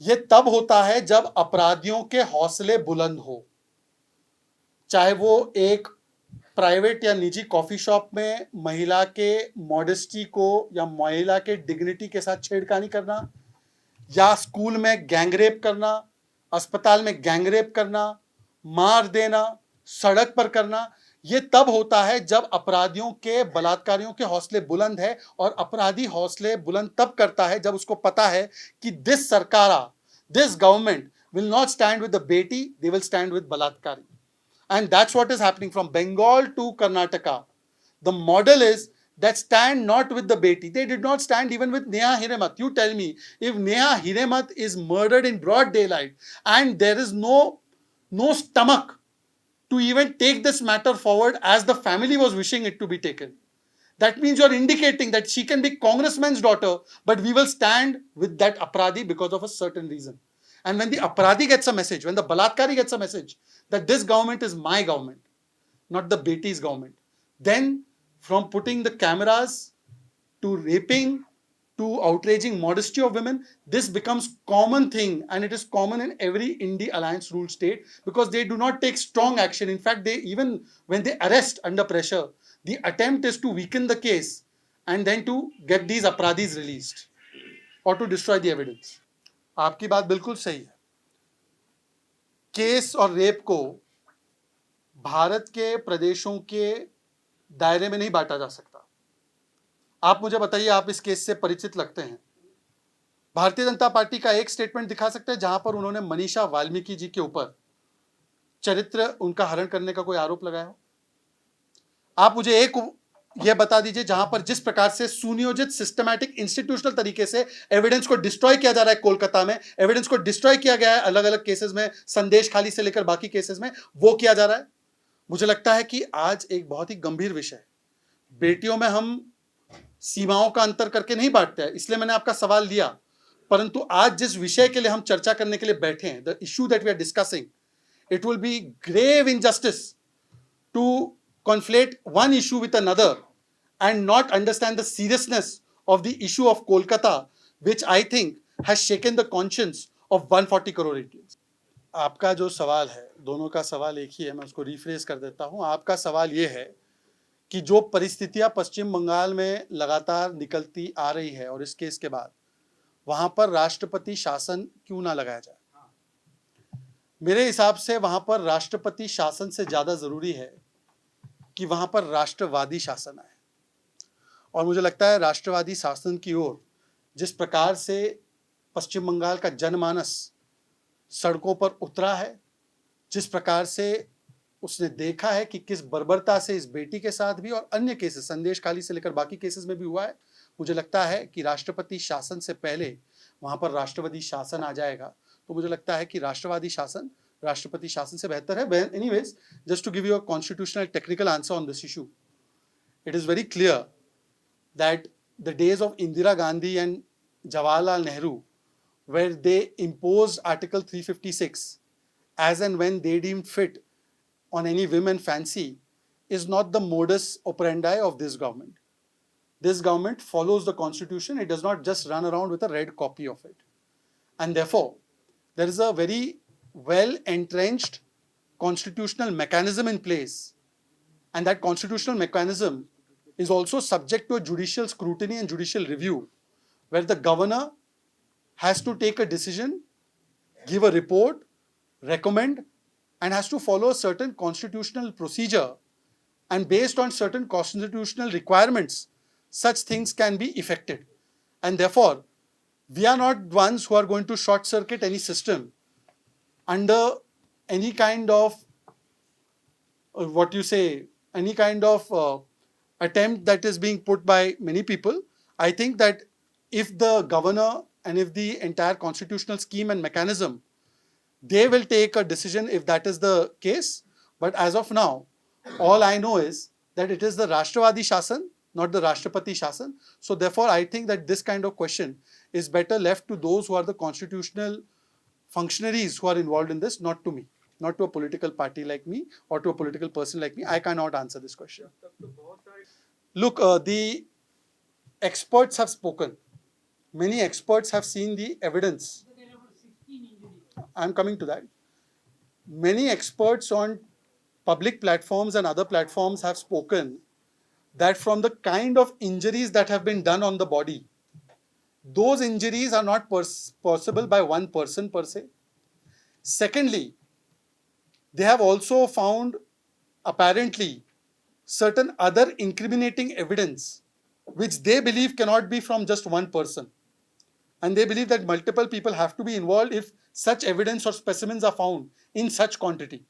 ये तब होता है जब अपराधियों के हौसले बुलंद हो, चाहे वो एक प्राइवेट या निजी कॉफी शॉप में महिला के मॉडेस्टी को या महिला के डिग्निटी के साथ छेड़खानी करना, या स्कूल में गैंगरेप करना, अस्पताल में गैंगरेप करना, मार देना, सड़क पर करना। ये तब होता है जब अपराधियों के, बलात्कारियों के हौसले बुलंद है, और अपराधी हौसले बुलंद तब करता है जब उसको पता है कि दिस सरकारा, this government will not stand with the beti, they will stand with balatkari. And that's what is happening from Bengal to Karnataka. The model is that stand not with the beti. They did not stand even with Neha Hiremat. You tell me, if Neha Hiremat is murdered in broad daylight and there is no stomach to even take this matter forward as the family was wishing it to be taken, that means you're indicating that she can be congressman's daughter, but we will stand with that apradhi because of a certain reason. And when the apradhi gets a message, when the balatkari gets a message that this government is my government, not the beti's government, then from putting the cameras to raping to outraging modesty of women, this becomes common thing, and it is common in every Indie Alliance ruled state, because they do not take strong action. In fact, they, even when they arrest under pressure, the attempt is to weaken the case and then to get these अपराधीज released or to destroy the evidence. आपकी बात बिल्कुल सही है। Case और rape को भारत के प्रदेशों के दायरे में नहीं बांटा जा सकता। आप मुझे बताइए, आप इस केस से परिचित लगते हैं? भारतीय जनता पार्टी का एक स्टेटमेंट दिखा सकते हैं जहां पर उन्होंने मनीषा वाल्मीकि जी के ऊपर चरित्र उनका हरण करने का कोई आरोप लगाया हो? आप मुझे एक यह बता दीजिए जहां पर जिस प्रकार से सुनियोजित, सिस्टमैटिक, इंस्टीट्यूशनल तरीके से एविडेंस को डिस्ट्रॉय किया जा रहा है, कोलकाता में एविडेंस को डिस्ट्रॉय किया गया है, अलग अलग केसेस में, संदेश खाली से लेकर बाकी केसेस में वो किया जा रहा है। मुझे लगता है कि आज एक बहुत ही गंभीर विषय, बेटियों में हम सीमाओं का अंतर करके नहीं बांटते हैं, इसलिए मैंने आपका सवाल लिया, परंतु आज जिस विषय के लिए हम चर्चा करने के लिए बैठे हैं, the issue that we are discussing, it will be grave injustice to conflate one issue with another and not understand the seriousness of the issue of Kolkata, which I think has shaken the conscience of 140 crore Indians. आपका जो सवाल है, दोनों का सवाल एक ही है, मैं उसको रिफ्रेज कर देता हूं। आपका सवाल ये है कि जो परिस्थितियां पश्चिम बंगाल में लगातार निकलती आ रही है और इस केस के बाद वहां पर राष्ट्रपति शासन क्यों ना लगाया जाए। मेरे हिसाब से वहां पर राष्ट्रपति शासन से ज्यादा जरूरी है कि वहां पर राष्ट्रवादी शासन आए, और मुझे लगता है राष्ट्रवादी शासन की ओर जिस प्रकार से पश्चिम बंगाल का जनमानस सड़कों पर उतरा है, जिस प्रकार से उसने देखा है कि किस बर्बरता से इस बेटी के साथ भी और अन्य केसेस, संदेश खाली से लेकर बाकी केसेस में भी हुआ है, मुझे लगता है कि राष्ट्रपति शासन से पहले वहां पर राष्ट्रवादी शासन आ जाएगा। तो मुझे लगता है कि राष्ट्रवादी शासन राष्ट्रपति शासन से बेहतर है। Anyways, just to give you a constitutional technical answer on this issue, it is very clear that the days of Indira Gandhi and Jawaharlal Nehru, where they imposed Article 356 as and when they deemed fit on any whim and fancy, is not the modus operandi of this government. This government follows the constitution. It does not just run around with a red copy of it. And therefore, there is a very well entrenched constitutional mechanism in place. And that constitutional mechanism is also subject to a judicial scrutiny and judicial review, where the governor has to take a decision, give a report, recommend, and has to follow a certain constitutional procedure. And based on certain constitutional requirements, such things can be effected. And therefore, we are not ones who are going to short circuit any system under any kind of any kind of attempt that is being put by many people. I think that if the governor and if the entire constitutional scheme and mechanism, they will take a decision if that is the case. But as of now, all I know is that it is the Rashtravadi Shasan, not the Rashtrapati Shasan. So therefore, I think that this kind of question is better left to those who are the constitutional functionaries who are involved in this, not to me, not to a political party like me or to a political person like me. I cannot answer this question. Look, the experts have spoken. Many experts have seen the evidence. I'm coming to that. Many experts on public platforms and other platforms have spoken that from the kind of injuries that have been done on the body, those injuries are not possible by one person per se. Secondly, they have also found apparently certain other incriminating evidence which they believe cannot be from just one person. And they believe that multiple people have to be involved if such evidence or specimens are found in such quantity.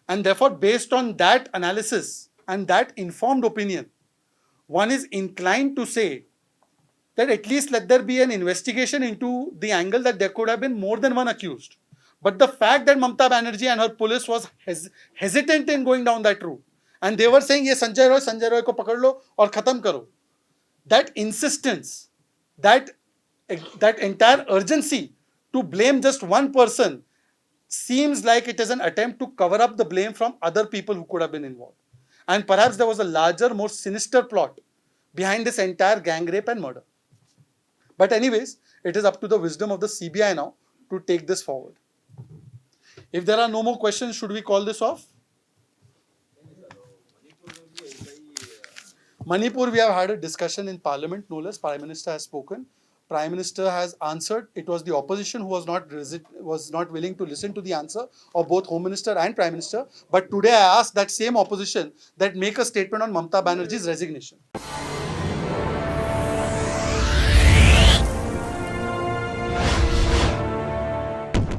And therefore, based on that analysis and that informed opinion, one is inclined to say that at least let there be an investigation into the angle that there could have been more than one accused. But the fact that Mamata Banerjee and her police was hesitant in going down that route, and they were saying, "Ye Sanjay Roy ko pakad lo aur khatam karo," that insistence, that that entire urgency to blame just one person seems like it is an attempt to cover up the blame from other people who could have been involved. And perhaps there was a larger, more sinister plot behind this entire gang rape and murder. But anyways, it is up to the wisdom of the CBI now to take this forward. If there are no more questions, should we call this off? Manipur, we have had a discussion in Parliament, no less. Prime Minister has spoken. Prime Minister has answered. It was the opposition who was not willing to listen to the answer of both Home Minister and Prime Minister. But today I asked that same opposition that make a statement on Mamata Banerjee's resignation.